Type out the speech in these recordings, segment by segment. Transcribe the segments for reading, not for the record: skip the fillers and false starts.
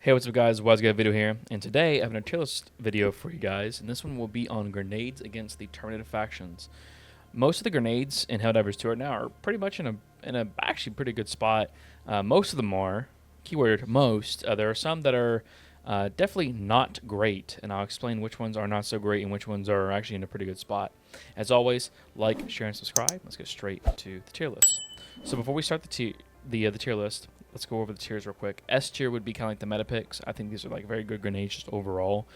Hey, what's up guys, WiseGuyVito here, and today I have an tier list video for you guys, and this one will be on grenades against the Terminid factions. Most of the grenades in Helldivers 2 right now are pretty much in a actually pretty good spot. Most of them are, keyword most, there are some that are definitely not great, and I'll explain which ones are not so great and which ones are actually in a pretty good spot. As always, like, share, and subscribe. Let's get straight to the tier list. So before we start the tier list, let's go over the tiers real quick. S tier would be kind of like the meta picks. I think these are like very good grenades just overall.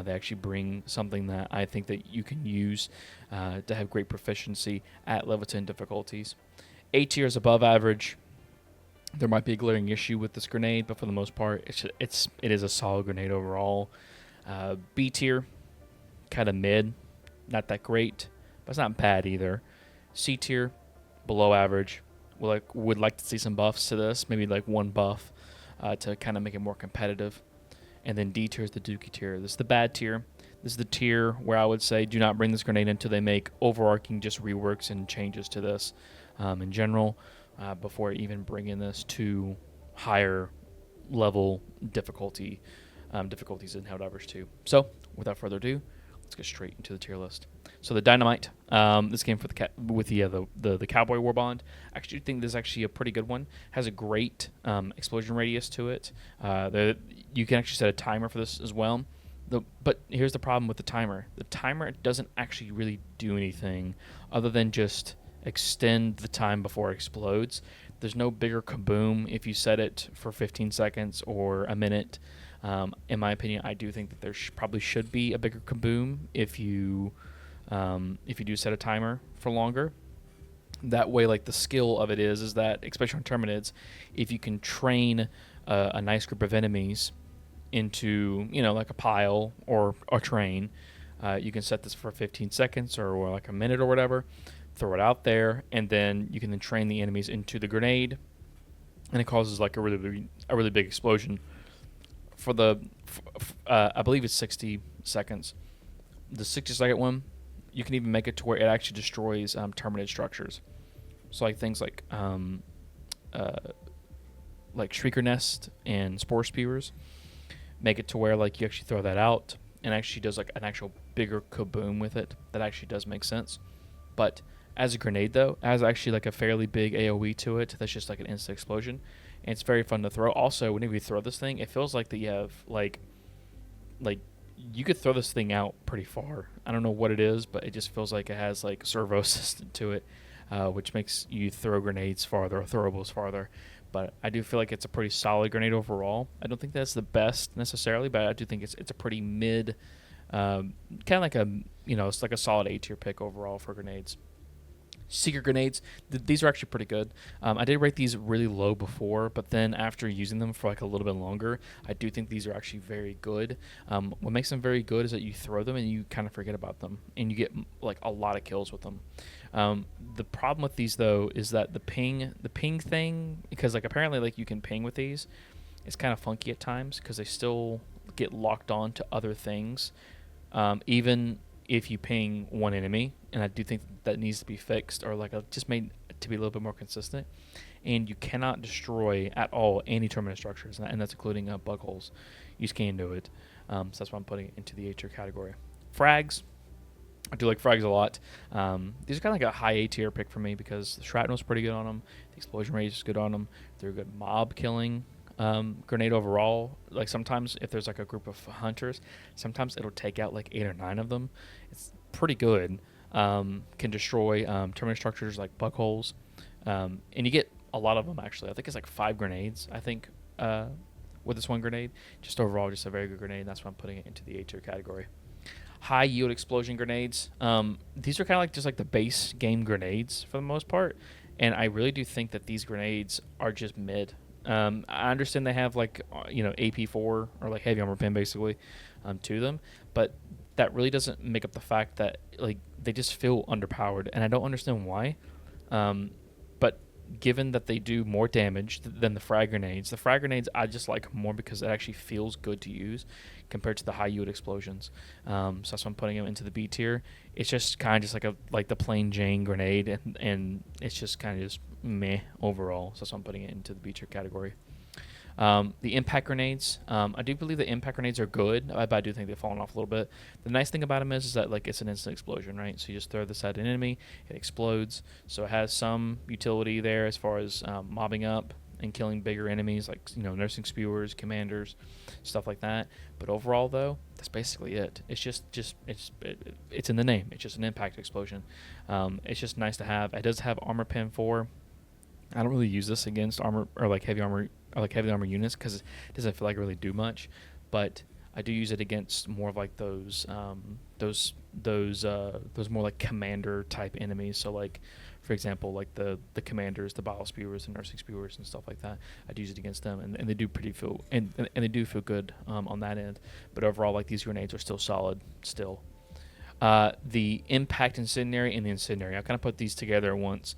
They actually bring something that I think that you can use to have great proficiency at level 10 difficulties. A tier is above average. There might be a glaring issue with this grenade, but for the most part, it is a solid grenade overall. B tier, kind of mid, not that great, but it's not bad either. C tier, below average. Would like to see some buffs to this, maybe like one buff to kind of make it more competitive. And then D tier is the dookie tier. This is the bad tier. This is the tier where I would say do not bring this grenade until they make overarching just reworks and changes to this in general before even bringing this to higher level difficulties in Helldivers 2. So without further ado, let's get straight into the tier list. So the Dynamite, this came for the Cowboy Warbond. I actually think this is actually a pretty good one. Has a great explosion radius to it. You can actually set a timer for this as well. But here's the problem with the timer. The timer doesn't actually really do anything other than just extend the time before it explodes. There's no bigger kaboom if you set it for 15 seconds or a minute. In my opinion, I do think that there probably should be a bigger kaboom if you do set a timer for longer. That way, like, the skill of it is that, especially on Terminids, if you can train a nice group of enemies into, like a pile or a train, you can set this for 15 seconds or like a minute or whatever, throw it out there, and then you can then train the enemies into the grenade, and it causes like a really big explosion. I believe it's 60 seconds. The 60-second one, you can even make it to where it actually destroys Terminid structures. So like things like Shrieker Nest and Spore Spewers, make it to where like you actually throw that out and actually does like an actual bigger kaboom with it. That actually does make sense. But as a grenade though, it has actually like a fairly big AoE to it. That's just like an instant explosion, and it's very fun to throw. Also, whenever you throw this thing, it feels like that you have like you could throw this thing out pretty far. I don't know what it is, but it just feels like it has like servo system to it, which makes you throw grenades farther or throwables farther. But I do feel like it's a pretty solid grenade overall. I don't think that's the best necessarily, but I do think it's a pretty mid, kind of like it's like a solid A tier pick overall for grenades. Secret grenades, these are actually pretty good. I did rate these really low before, but then after using them for like a little bit longer, I do think these are actually very good. What makes them very good is that you throw them and you kind of forget about them, and you get like a lot of kills with them. The problem with these though is that the ping thing, because like apparently like you can ping with these, it's kind of funky at times because they still get locked on to other things, even if you ping one enemy, and I do think that needs to be fixed or like just made to be a little bit more consistent. And you cannot destroy at all any Terminid structures, and that's including bug holes. You just can't do it. So that's why I'm putting it into the A tier category. Frags, I do like frags a lot. These are kind of like a high A tier pick for me because the shrapnel's pretty good on them. The explosion rate is good on them. They're a good mob killing grenade overall. Like sometimes if there's like a group of hunters, sometimes it'll take out like 8 or 9 of them. It's pretty good. Can destroy Terminid structures like bug holes, and you get a lot of them actually. I think it's like 5 grenades. I think with this one grenade, just overall, just a very good grenade. That's why I'm putting it into the A tier category. High yield explosion grenades. These are kind of like just like the base game grenades for the most part, and I really do think that these grenades are just mid. I understand they have like AP4 or like heavy armor pin basically to them, but that really doesn't make up the fact that like they just feel underpowered, and I don't understand why. But given that they do more damage than the frag grenades I just like more because it actually feels good to use compared to the high yield explosions. So that's why I'm putting them into the B tier. It's just kind of just like the plain Jane grenade, and it's just kind of just meh overall. So that's why I'm putting it into the B tier category. The impact grenades, I do believe the impact grenades are good, but I do think they've fallen off a little bit. The nice thing about them is that like it's an instant explosion, right? So you just throw this at an enemy, it explodes. So it has some utility there as far as mobbing up and killing bigger enemies like nursing spewers, commanders, stuff like that. But overall, though, that's basically it. It's just it's in the name. It's just an impact explosion. It's just nice to have. It does have armor pen 4. I don't really use this against armor or like heavy armor units because it doesn't feel like it really do much, but I do use it against more of like those more like commander type enemies. So like, for example, like the commanders, the bile spewers, the nursing spewers, and stuff like that. I do use it against them, and they do and they do feel good on that end. But overall, like these grenades are still solid still. The Impact Incendary and the Incendary. I kind of put these together at once.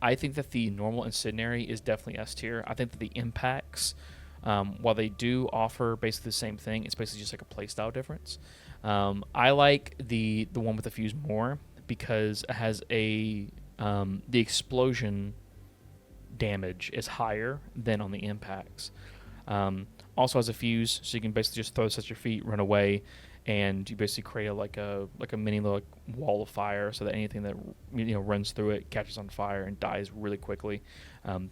I think that the normal Incendary is definitely S tier. I think that the Impacts, while they do offer basically the same thing, it's basically just like a playstyle difference. I like the one with the fuse more because it has the explosion damage is higher than on the Impacts. Also has a fuse, so you can basically just throw this at your feet, run away, and you basically create like a mini little wall of fire, so that anything that runs through it catches on fire and dies really quickly.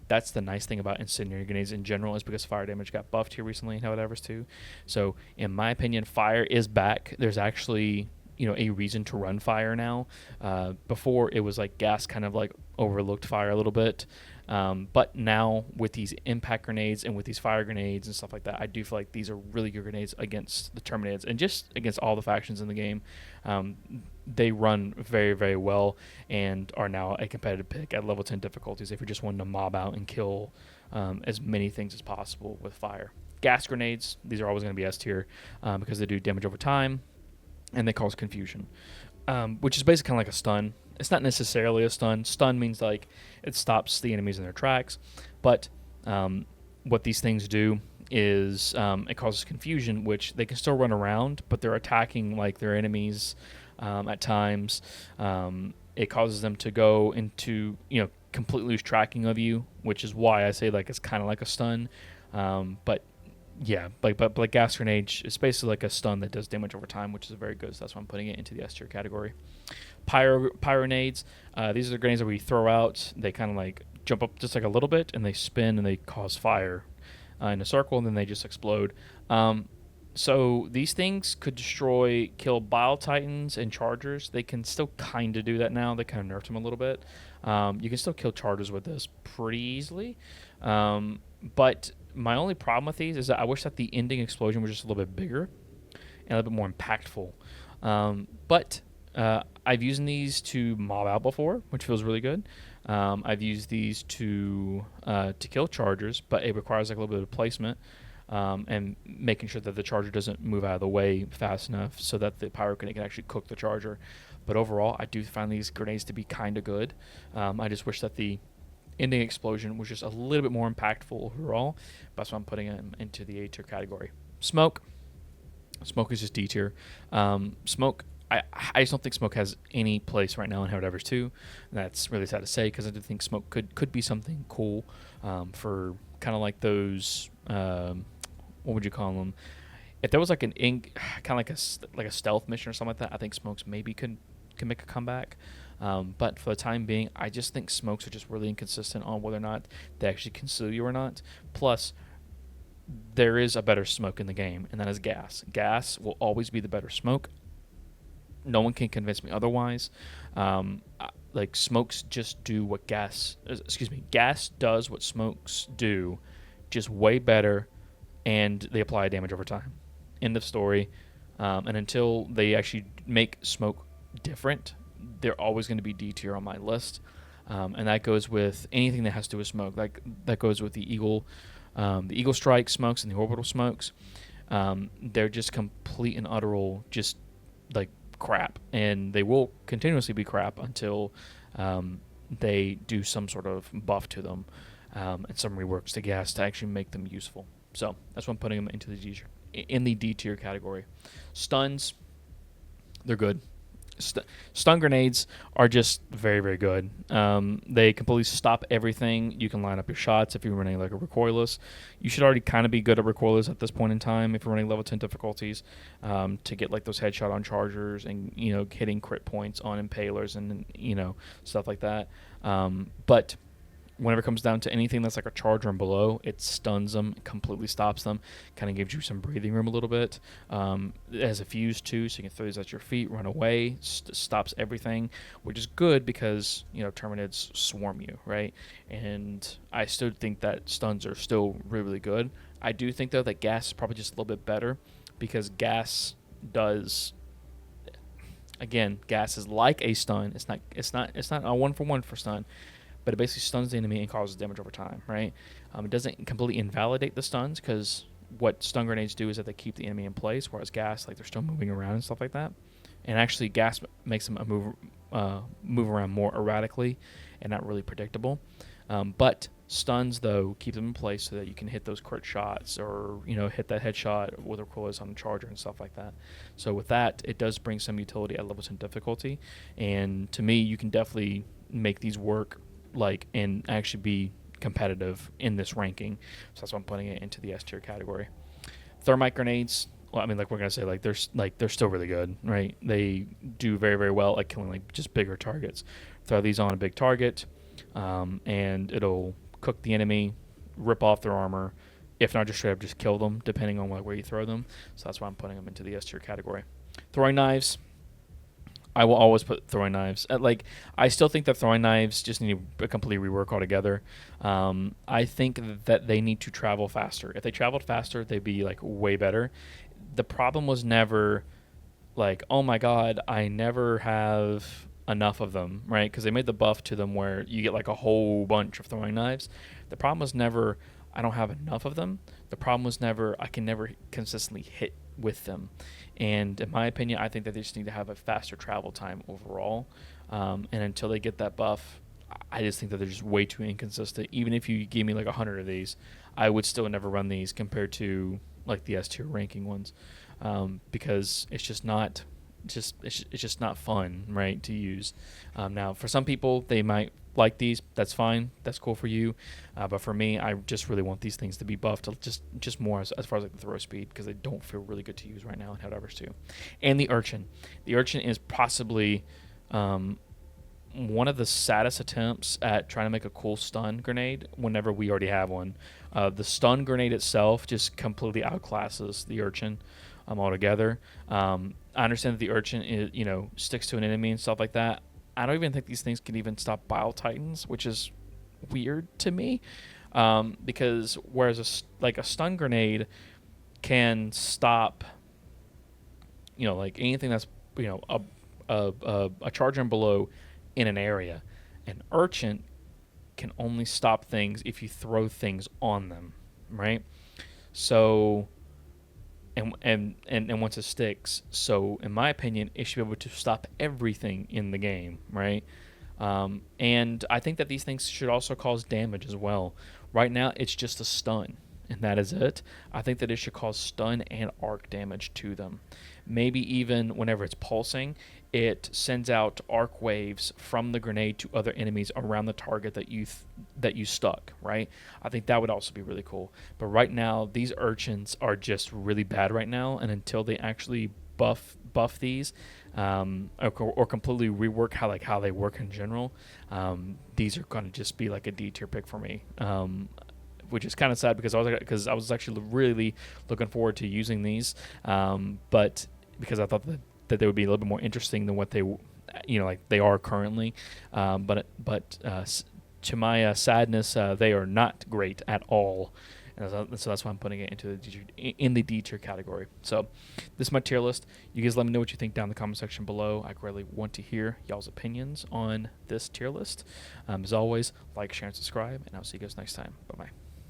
That's the nice thing about incendiary grenades in general, is because fire damage got buffed here recently in Helldivers 2. So in my opinion, fire is back. There's actually a reason to run fire now. Before it was like gas kind of like overlooked fire a little bit. But now with these impact grenades and with these fire grenades and stuff like that, I do feel like these are really good grenades against the Terminids and just against all the factions in the game. They run very, very well and are now a competitive pick at level 10 difficulties if you're just wanting to mob out and kill as many things as possible with fire. Gas grenades, these are always going to be S tier because they do damage over time and they cause confusion, which is basically kind of like a stun. It's not necessarily a stun. Stun means like it stops the enemies in their tracks. But what these things do is it causes confusion, which they can still run around, but they're attacking like their enemies at times. It causes them to go into, completely lose tracking of you, which is why I say like it's kind of like a stun. But yeah, but like gas grenade is basically like a stun that does damage over time, which is very good. So that's why I'm putting it into the S tier category. Pyronades. These are the grenades that we throw out. They kind of like jump up just like a little bit, and they spin and they cause fire in a circle, and then they just explode. So these things could kill Bile Titans and Chargers. They can still kind of do that now. They kind of nerfed them a little bit. You can still kill Chargers with this pretty easily. But my only problem with these is that I wish that the ending explosion was just a little bit bigger and a little bit more impactful. But I've used these to mob out before, which feels really good. I've used these to kill Chargers, but it requires like a little bit of placement and making sure that the Charger doesn't move out of the way fast enough so that the Pyro Grenade can actually cook the Charger. But overall, I do find these grenades to be kind of good. I just wish that the ending explosion was just a little bit more impactful overall. That's why I'm putting it into the A tier category. Smoke is just D tier. Smoke, I just don't think Smoke has any place right now in Helldivers 2. And that's really sad to say because I do think Smoke could be something cool for kind of like those, what would you call them? If there was like kind of like a stealth mission or something like that, I think Smokes maybe can make a comeback. But for the time being, I just think Smokes are just really inconsistent on whether or not they actually conceal you or not. Plus, there is a better smoke in the game, and that is gas. Gas will always be the better smoke. No one can convince me otherwise. Like smokes just do what gas does what smokes do, just way better, and they apply damage over time. End of story. And until they actually make smoke different, they're always going to be D tier on my list. And that goes with anything that has to do with smoke. Like that goes with the Eagle Strike smokes and the Orbital smokes. They're just complete and utter just like crap, and they will continuously be crap until they do some sort of buff to them and some reworks to gas to actually make them useful. So that's why I'm putting them into the D tier category. Stuns, they're good. Stun grenades are just very, very good. They completely stop everything. You can line up your shots if you're running like a recoilless. You should already kind of be good at recoilless at this point in time if you're running level 10 difficulties, to get like those headshot on chargers and hitting crit points on impalers and stuff like that. But whenever it comes down to anything that's like a charger and below, it stuns them, completely stops them, kind of gives you some breathing room a little bit. It has a fuse too, so you can throw these at your feet, run away, stops everything, which is good because Terminids swarm you, right? And I still think that stuns are still really, really good. I do think though that gas is probably just a little bit better because gas does. Again, gas is like a stun. It's not a 1-for-1 for stun, but it basically stuns the enemy and causes damage over time, right? It doesn't completely invalidate the stuns because what stun grenades do is that they keep the enemy in place, whereas gas, like they're still moving around and stuff like that. And actually, gas makes them move around more erratically and not really predictable. But stuns, though, keep them in place so that you can hit those crit shots or hit that headshot with a recoilless on the charger and stuff like that. So with that, it does bring some utility at level 10 difficulty. And to me, you can definitely make these work and actually be competitive in this ranking. So that's why I'm putting it into the S tier category. Thermite grenades, well, I mean, like we're gonna say, they're still really good, right? They do very, very well at killing just bigger targets. Throw these on a big target, and it'll cook the enemy, rip off their armor. If not, just straight up just kill them, depending on where you throw them. So that's why I'm putting them into the S tier category. Throwing knives, I will always put throwing knives. I still think that throwing knives just need a complete rework altogether. I think that they need to travel faster. If they traveled faster, they'd be way better. The problem was never oh my god, I never have enough of them, right? Because they made the buff to them where you get a whole bunch of throwing knives. The problem was never I don't have enough of them. The problem was never I can never consistently hit with them. And in my opinion, I think that they just need to have a faster travel time overall. And until they get that buff, I just think that they're just way too inconsistent. Even if you gave me 100 of these, I would still never run these compared to the S tier ranking ones, because it's just not fun, right, to use. Now, for some people, they might like these. That's fine. That's cool for you. But for me, I just really want these things to be buffed just more as far as the throw speed, because they don't feel really good to use right now in Helldivers 2. And the Urchin. The Urchin is possibly one of the saddest attempts at trying to make a cool stun grenade whenever we already have one. The stun grenade itself just completely outclasses the Urchin altogether. I understand that the Urchin is, sticks to an enemy and stuff like that. I don't even think these things can even stop Bile Titans, which is weird to me, because whereas a stun grenade can stop, anything that's a charger and below in an area, an Urchin can only stop things if you throw things on them, right? So. And once it sticks, so in my opinion, it should be able to stop everything in the game, right? And I think that these things should also cause damage as well. Right now, it's just a stun, and that is it. I think that it should cause stun and arc damage to them. Maybe even whenever it's pulsing, it sends out arc waves from the grenade to other enemies around the target that you stuck, right? I think that would also be really cool. But right now, these Urchins are just really bad right now, and until they actually buff these, or completely rework how they work in general, these are going to just be a D tier pick for me. Which is kind of sad because I was actually really looking forward to using these, but because I thought that they would be a little bit more interesting than what they they are currently, but to my sadness, they are not great at all, and so that's why I'm putting it into the D tier category. So this is my tier list. You guys let me know what you think down in the comment section below. I greatly want to hear y'all's opinions on this tier list. As always, like, share, and subscribe, and I'll see you guys next time. Bye bye.